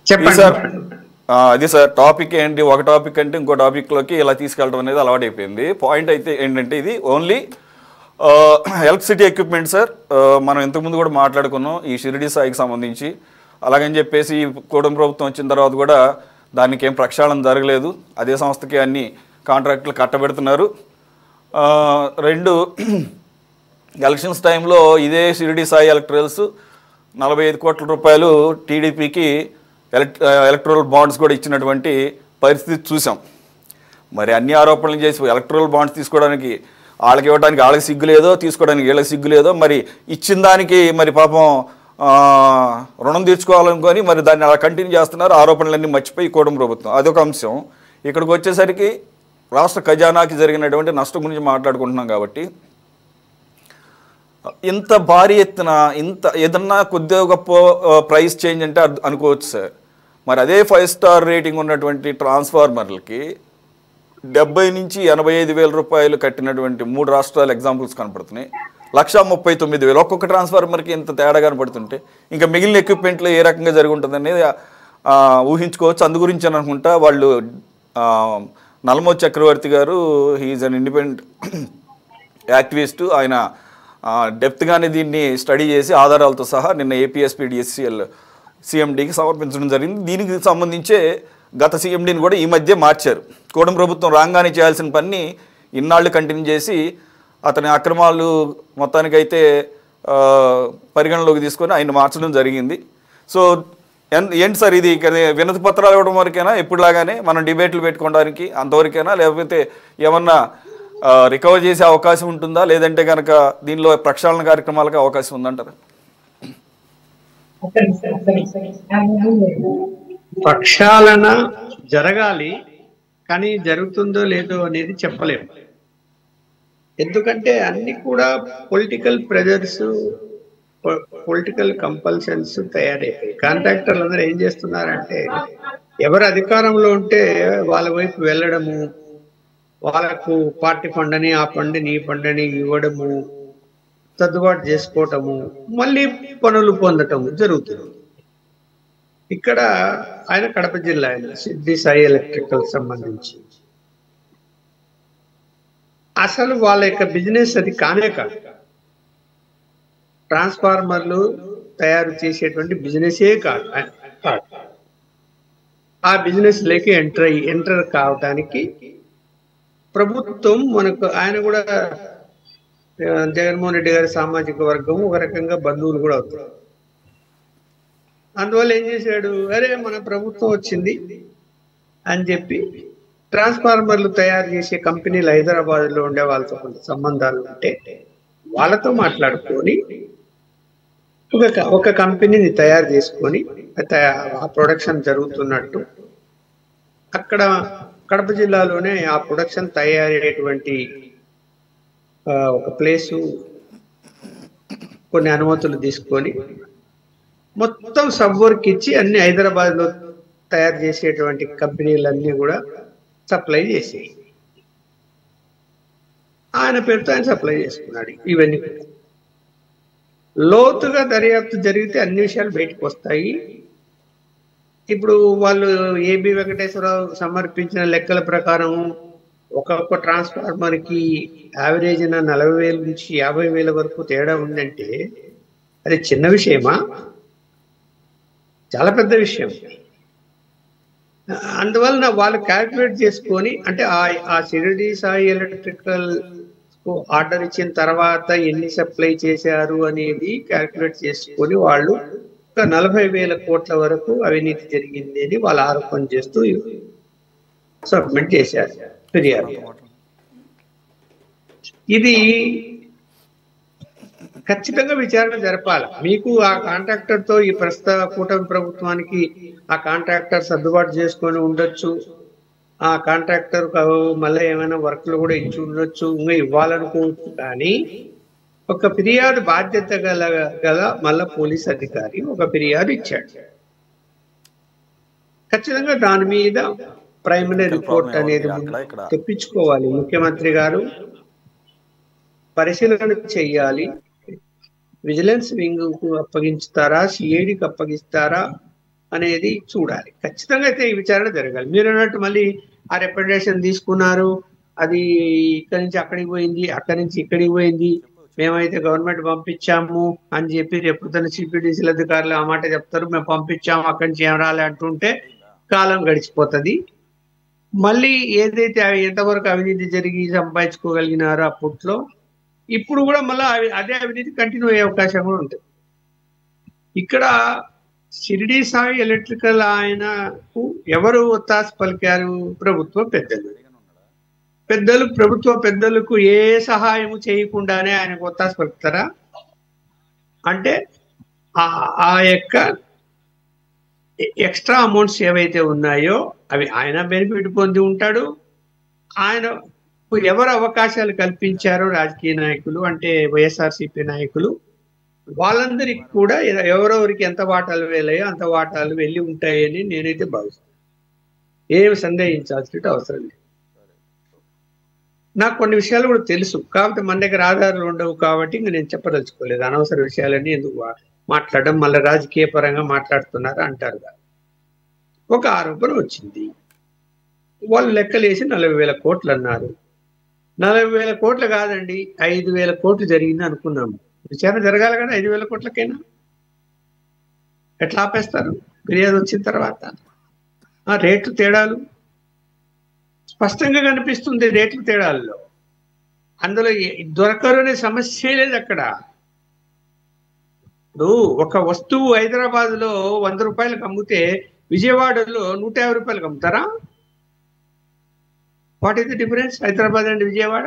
చెప్పండి సార్. అది sir topic ఏంటి, ఒక టాపిక్ అంటే ఇంకో టాపిక్లోకి ఇలా తీసుకెళ్ళడం అనేది అలవాటు అయిపోయింది. పాయింట్ అయితే ఏంటంటే ఇది ఓన్లీ ఎలక్ట్రిసిటీ ఎక్విప్మెంట్ సార్. మనం ఇంతకుముందు కూడా మాట్లాడుకున్నాం ఈ షిరిడి సాయికి సంబంధించి. అలాగని చెప్పేసి కూటమి ప్రభుత్వం వచ్చిన తర్వాత కూడా దానికి ఏం ప్రక్షాళన జరగలేదు. అదే సంస్థకి అన్ని కాంట్రాక్టులు కట్టబెడుతున్నారు. రెండు ఎలక్షన్స్ టైంలో ఇదే షిరిడి సాయి ఎలక్ట్రల్స్ 45 కోట్ల రూపాయలు టీడీపీకి ఎలక్ట్రల్ బాండ్స్ కూడా ఇచ్చినటువంటి పరిస్థితి చూసాం. మరి అన్ని ఆరోపణలు చేసి ఎలక్ట్రల్ బాండ్స్ తీసుకోవడానికి వాళ్ళకి ఇవ్వడానికి వాళ్ళకి సిగ్గు లేదో, తీసుకోవడానికి వీళ్ళకి సిగ్గు లేదో, మరి ఇచ్చిన దానికి మరి పాపం రుణం తీర్చుకోవాలనుకొని మరి దాన్ని అలా కంటిన్యూ చేస్తున్నారు. ఆరోపణలన్నీ మర్చిపోయి కూటమి ప్రభుత్వం. అదొక అంశం. ఇక్కడికి వచ్చేసరికి రాష్ట్ర ఖజానాకి జరిగినటువంటి నష్టం గురించి మాట్లాడుకుంటున్నాం. కాబట్టి ఇంత భారీ ఎత్తున ఇంత ఏదన్నా కొద్దిగా గొప్ప ప్రైస్ చేంజ్ అంటే అనుకోవచ్చు సార్. మరి అదే 5 స్టార్ రేటింగ్ ఉన్నటువంటి ట్రాన్స్ఫార్మర్లకి 70 నుంచి 85,000 రూపాయలు కట్టినటువంటి 3 రాష్ట్రాల ఎగ్జాంపుల్స్ కనపడుతున్నాయి. 1,39,000 ఒక్కొక్క ట్రాన్స్ఫార్మర్కి ఇంత తేడా కనపడుతుంటే ఇంకా మిగిలిన ఎక్విప్మెంట్లో ఏ రకంగా జరిగి ఉంటుంది అనేది ఊహించుకోవచ్చు. అందు గురించి అని అనుకుంటా వాళ్ళు నల్లమోతు చక్రవర్తి గారు, హీఈస్ అన్ ఇండిపెండెంట్ యాక్టివిస్టు. ఆయన డెప్త్గానే దీన్ని స్టడీ చేసి ఆధారాలతో సహా నిన్న ఏపీఎస్పీడీఎస్సీఎల్ సీఎండీకి సమర్పించడం జరిగింది. దీనికి సంబంధించే గత సీఎండీని కూడా ఈ మధ్య మార్చారు. కూటమి ప్రభుత్వం రాగానే చేయాల్సిన పని ఇన్నాళ్ళు కంటిన్యూ చేసి అతని అక్రమాలు మొత్తానికైతే పరిగణలోకి తీసుకొని ఆయన మార్చడం జరిగింది. సో ఏంటి సార్ ఇది వినతి పత్రాలు ఇవ్వడం వరకైనా ఎప్పుడులాగానే మనం డిబేట్లు పెట్టుకోవడానికి అంతవరకైనా, లేకపోతే ఏమన్నా రికవర్ చేసే అవకాశం ఉంటుందా, లేదంటే కనుక దీనిలో ప్రక్షాళన కార్యక్రమాలకు అవకాశం ఉందంటారా? ప్రక్షాళన జరగాలి, కానీ జరుగుతుందో లేదో అనేది చెప్పలేము. ఎందుకంటే అన్ని కూడా పొలిటికల్ ప్రెజర్స్, పొలిటికల్ కంపల్షన్స్ తయారైపోయి కాంట్రాక్టర్లు అందరూ ఏం చేస్తున్నారంటే ఎవరు అధికారంలో ఉంటే వాళ్ళ వైపు వెళ్ళడము, వాళ్ళకు పార్టీ ఫండ్ అని ఆ ఫండ్ అని ఈ ఫండ్ అని ఇవ్వడము, సర్దుబాటు చేసుకోవటము, మళ్ళీ పనులు పొందటము జరుగుతుంది. ఇక్కడ ఆయన కడప జిల్లా ఆయన షిరిడి సాయి ఎలక్ట్రికల్ సంబంధించి అసలు వాళ్ళ యొక్క బిజినెస్ అది కానే కాదు. ట్రాన్స్ఫార్మర్లు తయారు చేసేటువంటి బిజినెసే కాదు. ఆ బిజినెస్ లేక ఎంటర్ కావడానికి ప్రభుత్వం మనకు, ఆయన కూడా జగన్మోహన్ రెడ్డి గారి సామాజిక వర్గం ఒక రకంగా బంధువులు కూడా అవుతారు. అందువల్ల ఏం చేశాడు, అరే మన ప్రభుత్వం వచ్చింది అని చెప్పి ట్రాన్స్ఫార్మర్లు తయారు చేసే కంపెనీలు హైదరాబాద్లో ఉండే వాళ్ళతో కొంత సంబంధాలు ఉంటే వాళ్ళతో మాట్లాడుకొని ఒక కంపెనీని తయారు చేసుకొని ఆ ప్రొడక్షన్ జరుగుతున్నట్టు అక్కడ కడప జిల్లాలోనే ఆ ప్రొడక్షన్ తయారయ్యేటువంటి ఒక ప్లేసు కొన్ని అనుమతులు తీసుకొని మొత్తం సబ్ వర్క్ ఇచ్చి అన్ని హైదరాబాద్లో తయారు చేసేటువంటి కంపెనీలన్నీ కూడా సప్లై చేసి ఆయన పేరుతో ఆయన సప్లై చేసుకున్నాడు. ఇవన్నీ లోతుగా దర్యాప్తు జరిగితే అన్ని విషయాలు బయటకు వస్తాయి. ఇప్పుడు వాళ్ళు ఏబి వెంకటేశ్వరరావు సమర్పించిన లెక్కల ప్రకారం ఒక్కొక్క ట్రాన్స్ఫార్మర్ కి యావరేజ్ 40,000 నుంచి 50,000 వరకు తేడా ఉందంటే అది చిన్న విషయమా? చాలా పెద్ద విషయం. అందువలన వాళ్ళు క్యాల్కులేట్ చేసుకొని, అంటే ఆ షిరిడి సాయి ఎలక్ట్రికల్ ఆర్డర్ ఇచ్చిన తర్వాత ఎన్ని సప్లై చేశారు అనేది క్యాల్కులేట్ చేసుకొని వాళ్ళు 40,000 కోట్ల వరకు అవినీతి జరిగింది అని వాళ్ళు ఆరోపణ చేస్తూ సబ్మిట్ చేశారు ఫిర్యాదు. ఇది ఖచ్చితంగా విచారణ జరపాలి. మీకు ఆ కాంట్రాక్టర్ తో ఈ ప్రస్తుత కూటమి ప్రభుత్వానికి ఆ కాంట్రాక్టర్ సర్దుబాటు చేసుకొని ఉండొచ్చు, ఆ కాంట్రాక్టర్ మళ్ళీ ఏమైనా వర్క్లు కూడా ఇచ్చి ఉండొచ్చు, ఇంకా ఇవ్వాలనుకోవచ్చు. కానీ ఒక ఫిర్యాదు బాధ్యత గల మళ్ళా పోలీస్ అధికారి ఒక ఫిర్యాదు ఇచ్చాడు. ఖచ్చితంగా దాని మీద ప్రైమరీ రిపోర్ట్ అనేది తెప్పించుకోవాలి. ముఖ్యమంత్రి గారు పరిశీలన చెయ్యాలి. విజిలెన్స్ వింగ్ కు అప్పగించుతారా, సిఐడికి అప్పగిస్తారా అనేది చూడాలి. ఖచ్చితంగా అయితే ఈ విచారణ జరగాలి. మీరు అన్నట్టు మళ్ళీ ఆ రిప్రజెంటేషన్ తీసుకున్నారు, అది ఇక్కడి నుంచి అక్కడికి పోయింది, అక్కడి నుంచి ఇక్కడికి పోయింది, మేమైతే గవర్నమెంట్ పంపించాము అని చెప్పి రేపు తన సిపిడిసిల అధికారులు ఆ మాట చెప్తారు, మేము పంపించాము అక్కడి నుంచి ఏం రాలే అంటుంటే కాలం గడిచిపోతుంది. మళ్ళీ ఏదైతే ఎంతవరకు అవినీతి జరిగి సంపాదించుకోగలిగినారో అప్పట్లో, ఇప్పుడు కూడా మళ్ళీ అదే అవినీతి కంటిన్యూ అయ్యే అవకాశం కూడా ఉంటుంది. ఇక్కడ షిరిడి సాయి ఎలక్ట్రికల్ ఆయనకు ఎవరు ఒత్తాస పలికారు? ప్రభుత్వ పెద్దలు ప్రభుత్వ పెద్దలకు ఏ సహాయము చేయకుండానే ఆయనకు ఒత్తాస పలుకుతారా? అంటే ఆ యొక్క ఎక్స్ట్రా అమౌంట్స్ ఏవైతే ఉన్నాయో అవి ఆయన బెనిఫిట్ పొంది ఉంటాడు. ఆయన ఎవరు అవకాశాలు కల్పించారో రాజకీయ నాయకులు అంటే వైఎస్ఆర్సీపీ నాయకులు, వాళ్ళందరికీ కూడా ఎవరెవరికి ఎంత వాటాలు వెళ్ళాయో అంత వాటాలు వెళ్ళి ఉంటాయని నేనైతే భావిస్తాను. ఏమి సందేహించాల్సిన అవసరం లేదు. నాకు కొన్ని విషయాలు కూడా తెలుసు, కాబట్టి మన దగ్గర ఆధారాలు ఉండవు కాబట్టి ఇంక నేను చెప్పదలుచుకోలేదు. అనవసర విషయాలన్నీ ఎందుకు మాట్లాడడం, మళ్ళీ రాజకీయ పరంగా మాట్లాడుతున్నారు అంటారు. ఒక ఆరోపణ వచ్చింది, వాళ్ళు లెక్కలేసి 40,000 కోట్లు అన్నారు. 40,000 కోట్లు కాదండి, 5,000 కోట్లు జరిగింది అనుకున్నాము. విచారణ జరగాలి కదా 5,000 కోట్లకైనా. ఎట్లా ఆపేస్తారు ఫిర్యాదు వచ్చిన తర్వాత? ఆ రేట్లు తేడాలు స్పష్టంగా కనిపిస్తుంది. రేట్లు తేడాల్లో అందులో దొరకరు అనే సమస్య లేదు అక్కడ. ఇప్పుడు ఒక వస్తువు హైదరాబాద్ లో 100 రూపాయలకు అమ్మితే విజయవాడలో 150 రూపాయలకు అమ్ముతారా? What is the difference Hyderabad and Vijayawada?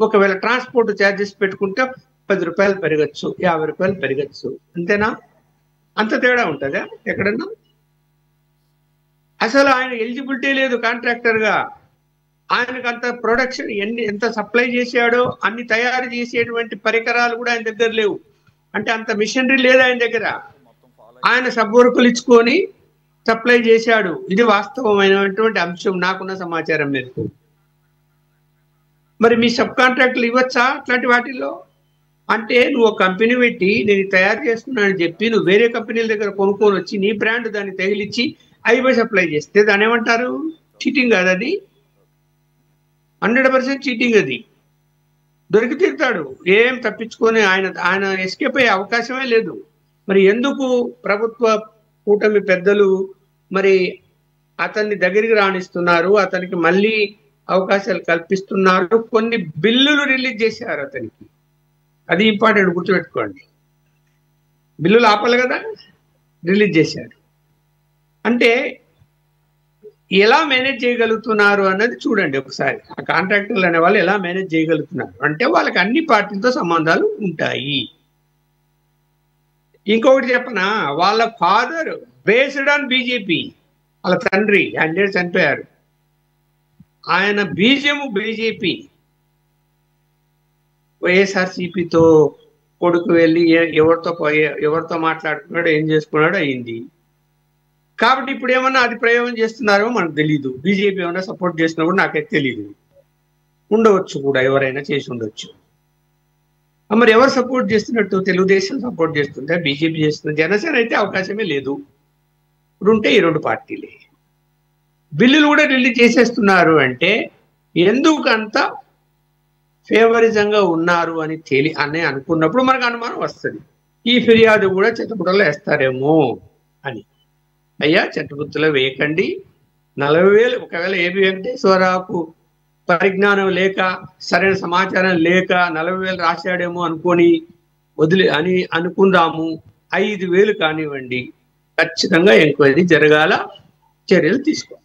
ఒకవేళ ట్రాన్స్పోర్ట్ ఛార్జెస్ పెట్టుకుంటే 10 రూపాయలు పెరగచ్చు, 50 రూపాయలు పెరగచ్చు, అంతేనా? అంత తేడా ఉంటుందా ఎక్కడన్నా? అసలు ఆయన ఎలిజిబిలిటీ లేదు కాంట్రాక్టర్ గా. ఆయనకు అంత ప్రొడక్షన్ ఎంత సప్లై చేశాడో అన్ని తయారు చేసేటువంటి పరికరాలు కూడా ఆయన దగ్గర లేవు. అంటే అంత మిషనరీ లేదు ఆయన దగ్గర. ఆయన సబ్ వర్కులు ఇచ్చుకొని సప్లై చేశాడు. ఇది వాస్తవమైనటువంటి అంశం నాకున్న సమాచారం మేరకు. మరి మీ సబ్ కాంట్రాక్టులు ఇవ్వచ్చా అట్లాంటి వాటిల్లో? అంటే నువ్వు ఒక కంపెనీ పెట్టి నేను తయారు చేస్తున్నానని చెప్పి నువ్వు వేరే కంపెనీల దగ్గర కొనుక్కొని వచ్చి నీ బ్రాండ్ దాన్ని తగిలిచ్చి అవి సప్లై చేస్తే దాన్ని ఏమంటారు? చీటింగ్ కాదు అది? 100% చీటింగ్ అది. దొరికి తీరుతాడు, ఏం తప్పించుకొని ఆయన ఎస్కేప్ అయ్యే అవకాశమే లేదు. మరి ఎందుకు ప్రభుత్వ కూటమి పెద్దలు మరి అతన్ని దగ్గరికి రాణిస్తున్నారు, అతనికి మళ్ళీ అవకాశాలు కల్పిస్తున్నారు? కొన్ని బిల్లులు రిలీజ్ చేశారు అతనికి, అది ఇంపార్టెంట్ గుర్తుపెట్టుకోండి. బిల్లులు ఆపాలి కదా, రిలీజ్ చేశారు. అంటే ఎలా మేనేజ్ చేయగలుగుతున్నారు అన్నది చూడండి ఒకసారి. ఆ కాంట్రాక్టర్లు అనే వాళ్ళు ఎలా మేనేజ్ చేయగలుగుతున్నారు అంటే వాళ్ళకి అన్ని పార్టీలతో సంబంధాలు ఉంటాయి. ఇంకొకటి చెప్పనా, వాళ్ళ ఫాదర్ బేస్డ్ ఆన్ బీజేపీ, వాళ్ళ తండ్రి ఆయన చనిపోయారు, ఆయన బీజము బీజేపీ. వైఎస్ఆర్సీపీతో కొడుకు వెళ్ళి ఎవరితో మాట్లాడుకున్నాడో ఏం చేసుకున్నాడో అయింది. కాబట్టి ఇప్పుడు ఏమన్నా అది ప్రయోగం చేస్తున్నారో మనకు తెలీదు. బీజేపీ ఏమన్నా సపోర్ట్ చేసినప్పుడు నాకైతే తెలీదు, ఉండవచ్చు కూడా, ఎవరైనా చేసి ఉండొచ్చు. మరి ఎవరు సపోర్ట్ చేస్తున్నట్టు? తెలుగుదేశం సపోర్ట్ చేస్తుందా, బీజేపీ చేస్తుంది? జనసేన అయితే అవకాశమే లేదు. ఇప్పుడు ఉంటే ఈ 2 పార్టీలే. బిల్లులు కూడా రిలీజ్ చేసేస్తున్నారు అంటే ఎందుకు అంత ఫేవరిజంగా ఉన్నారు అని అనుకున్నప్పుడు మనకు అనుమానం వస్తుంది. ఈ ఫిర్యాదు కూడా చెత్తపుట్టలో వేస్తారేమో అని. అయ్యా చెత్తపుట్టలో వేయకండి. 40,000 ఒకవేళ ఏబి వెంకటేశ్వరరావుకు పరిజ్ఞానం లేక సరైన సమాచారం లేక 40,000 రాశాడేమో అని అనుకుందాము. 5,000 కానివ్వండి, ఖచ్చితంగా ఎంక్వైరీ జరగాల, చర్యలు తీసుకోవాలి.